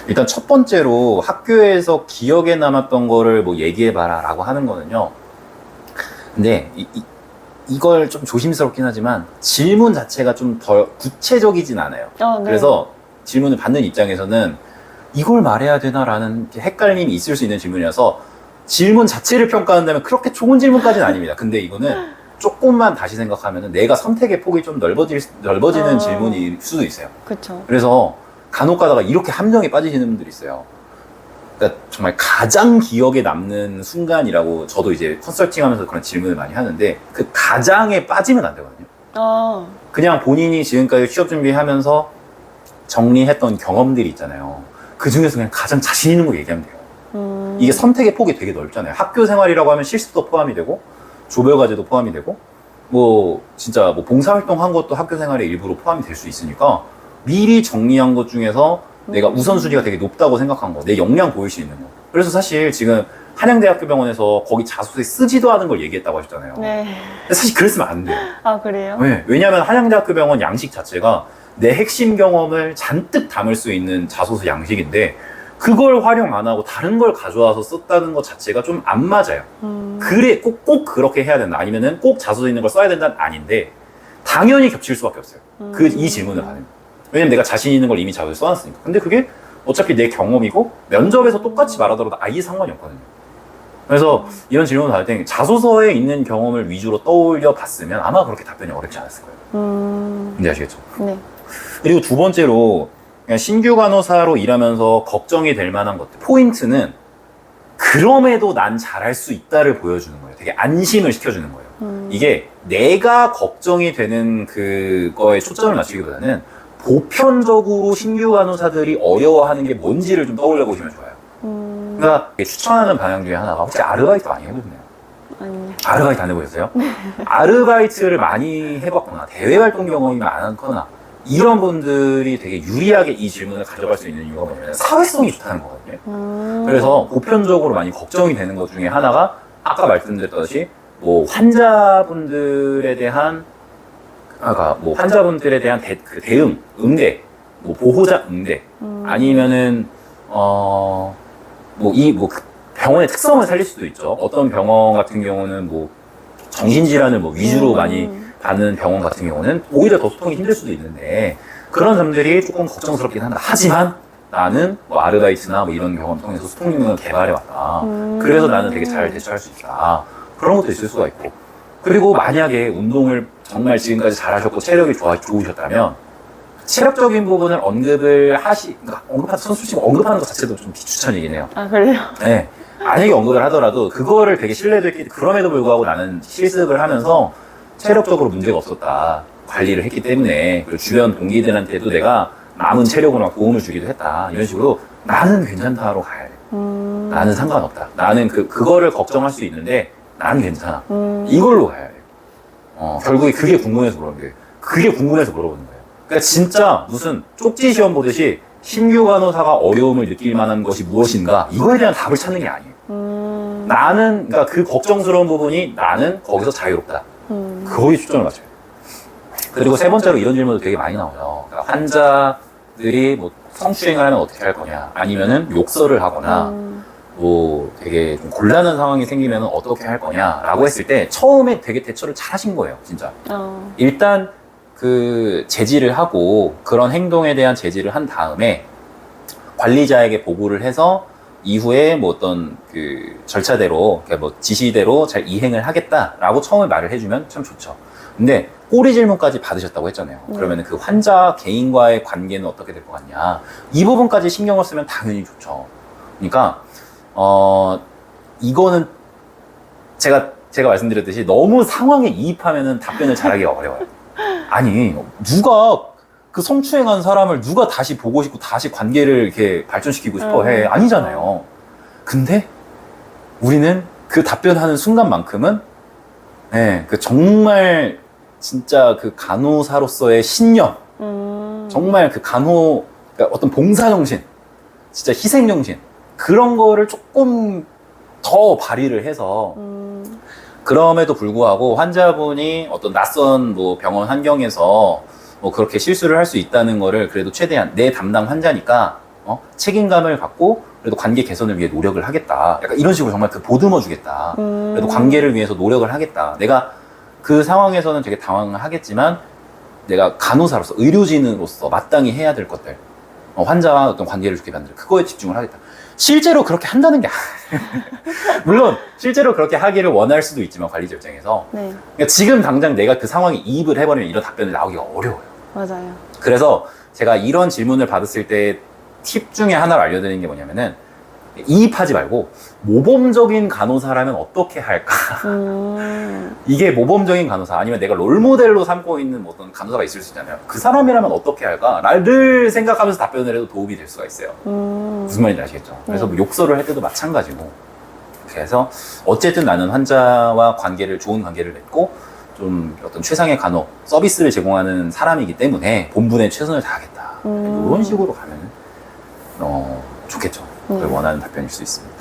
일단 첫 번째로 학교에서 기억에 남았던 거를 뭐 얘기해봐라 라고 하는 거는요. 근데 이걸 좀 조심스럽긴 하지만 질문 자체가 좀 더 구체적이진 않아요. 네. 그래서 질문을 받는 입장에서는 이걸 말해야 되나라는 헷갈림이 있을 수 있는 질문이라서 질문 자체를 평가한다면 그렇게 좋은 질문까지는 아닙니다. 근데 이거는 조금만 다시 생각하면 내가 선택의 폭이 좀 넓어지는 질문일 수도 있어요. 그쵸. 그래서 간혹 가다가 이렇게 함정에 빠지시는 분들이 있어요. 그러니까 정말 가장 기억에 남는 순간이라고 저도 이제 컨설팅 하면서 그런 질문을 많이 하는데 그 가장에 빠지면 안 되거든요. 그냥 본인이 지금까지 취업 준비하면서 정리했던 경험들이 있잖아요. 그 중에서 그냥 가장 자신 있는 거 얘기하면 돼요. 이게 선택의 폭이 되게 넓잖아요. 학교 생활이라고 하면 실습도 포함이 되고 조별과제도 포함이 되고 뭐 진짜 뭐 봉사활동 한 것도 학교 생활의 일부로 포함이 될 수 있으니까 미리 정리한 것 중에서 내가 우선순위가 되게 높다고 생각한 거, 내 역량 보일 수 있는 거. 그래서 사실 지금 한양대학교 병원에서 거기 자소서에 쓰지도 않은 걸 얘기했다고 하셨잖아요. 네. 근데 사실 그랬으면 안 돼요. 그래요? 네. 왜냐하면 한양대학교 병원 양식 자체가 내 핵심 경험을 잔뜩 담을 수 있는 자소서 양식인데 그걸 활용 안 하고 다른 걸 가져와서 썼다는 것 자체가 좀 안 맞아요. 그래, 꼭 그렇게 해야 된다. 아니면은 꼭 자소서 있는 걸 써야 된다는 아닌데 당연히 겹칠 수밖에 없어요. 이 질문을 하는. 왜냐면 내가 자신 있는 걸 이미 자소서에 써놨으니까. 근데 그게 어차피 내 경험이고 면접에서 똑같이 말하더라도 아예 상관이 없거든요. 그래서 이런 질문을 받을 때 자소서에 있는 경험을 위주로 떠올려 봤으면 아마 그렇게 답변이 어렵지 않았을 거예요. 이제 아시겠죠? 네. 그리고 두 번째로 그냥 신규 간호사로 일하면서 걱정이 될 만한 것들. 포인트는 그럼에도 난 잘할 수 있다를 보여주는 거예요. 되게 안심을 시켜주는 거예요. 이게 내가 걱정이 되는 그거에 초점을 맞추기보다는 보편적으로 신규 간호사들이 어려워하는 게 뭔지를 좀 떠올려 보시면 좋아요. 그러니까 추천하는 방향 중에 하나가 혹시 아르바이트 많이 해보셨나요? 아니요. 아르바이트 안 해보셨어요? 아르바이트를 많이 해봤거나 대외 활동 경험이 많거나 이런 분들이 되게 유리하게 이 질문을 가져갈 수 있는 이유가 뭐냐면 사회성이 좋다는 거거든요. 그래서 보편적으로 많이 걱정이 되는 것 중에 하나가 아까 말씀드렸듯이 뭐 환자분들에 대한 그 대응, 응대, 뭐 보호자 응대, 아니면은 그 병원의 특성을 살릴 수도 있죠. 어떤 병원 같은 경우는 뭐 정신질환을 뭐 위주로 많이 받는 병원 같은 경우는 오히려 더 소통이 힘들 수도 있는데 그런 점들이 조금 걱정스럽긴 한다. 하지만 나는 뭐 아르바이트나 뭐 이런 경험 통해서 소통 능력을 개발해왔다. 그래서 나는 되게 잘 대처할 수 있다. 그런 것도 있을 수가 있고. 그리고 만약에 운동을 정말 지금까지 잘하셨고 체력이 좋으셨다면 체력적인 부분을 언급하는 것 자체도 좀 비추천이긴 해요. 그래요? 네. 만약에 언급을 하더라도 그거를 되게 신뢰도 있게 그럼에도 불구하고 나는 실습을 하면서 체력적으로 문제가 없었다. 관리를 했기 때문에 그리고 주변 동기들한테도 내가 남은 체력으로 도움을 주기도 했다. 이런 식으로 나는 괜찮다로 가야 돼. 나는 상관없다. 나는 그거를 걱정할 수 있는데 나는 괜찮아. 이걸로 가야 돼요. 결국에 그게 궁금해서 물어보는 거예요. 그게 궁금해서 물어보는 거예요. 그러니까 진짜 무슨 쪽지 시험 보듯이 신규 간호사가 어려움을 느낄 만한 것이 무엇인가 이거에 대한 답을 찾는 게 아니에요. 그러니까 그 걱정스러운 부분이 나는 거기서 자유롭다. 거기에 초점을 맞춰요. 그리고 세 번째로 이런 질문도 되게 많이 나와요. 그러니까 환자들이 뭐 성추행을 하면 어떻게 할 거냐, 아니면은 욕설을 하거나 뭐 되게 좀 곤란한 상황이 생기면 어떻게 할 거냐라고 했을 때 처음에 되게 대처를 잘 하신 거예요, 진짜. 일단 그 제지를 하고 그런 행동에 대한 제지를 한 다음에 관리자에게 보고를 해서 이후에 뭐 어떤 그 절차대로, 그러니까 뭐 지시대로 잘 이행을 하겠다라고 처음에 말을 해주면 참 좋죠. 근데 꼬리 질문까지 받으셨다고 했잖아요. 그러면 그 환자 개인과의 관계는 어떻게 될 것 같냐. 이 부분까지 신경을 쓰면 당연히 좋죠. 그러니까, 이거는 제가 말씀드렸듯이 너무 상황에 이입하면은 답변을 잘하기가 어려워요. 아니, 누가 그 성추행한 사람을 누가 다시 보고 싶고 다시 관계를 이렇게 발전시키고 싶어 해. 아니잖아요. 근데 우리는 그 답변하는 순간만큼은 그 정말 진짜 그 간호사로서의 신념, 정말 그 그러니까 어떤 봉사정신, 진짜 희생정신, 그런 거를 조금 더 발휘를 해서 그럼에도 불구하고 환자분이 어떤 낯선 뭐 병원 환경에서 뭐 그렇게 실수를 할 수 있다는 거를 그래도 최대한 내 담당 환자니까 책임감을 갖고 그래도 관계 개선을 위해 노력을 하겠다. 약간 이런 식으로 정말 그 보듬어 주겠다. 그래도 관계를 위해서 노력을 하겠다. 내가 그 상황에서는 되게 당황을 하겠지만 내가 간호사로서, 의료진으로서 마땅히 해야 될 것들, 환자와 어떤 관계를 좋게 만들, 그거에 집중을 하겠다. 실제로 그렇게 한다는 게 물론 실제로 그렇게 하기를 원할 수도 있지만 관리자 입장에서 네, 그러니까 지금 당장 내가 그 상황에 이입을 해버리면 이런 답변이 나오기가 어려워요. 맞아요. 그래서 제가 이런 질문을 받았을 때 팁 중에 하나를 알려드리는 게 뭐냐면은, 이입하지 말고 모범적인 간호사라면 어떻게 할까? 이게 모범적인 간호사, 아니면 내가 롤모델로 삼고 있는 어떤 간호사가 있을 수 있잖아요. 그 사람이라면 어떻게 할까? 를 생각하면서 답변을 해도 도움이 될 수가 있어요. 무슨 말인지 아시겠죠? 그래서 뭐 욕설을 할 때도 마찬가지고. 그래서 어쨌든 나는 환자와 좋은 관계를 맺고 좀 어떤 최상의 간호 서비스를 제공하는 사람이기 때문에 본분에 최선을 다하겠다. 이런 식으로 가면 좋겠죠. 그걸 원하는 답변일 수 있습니다.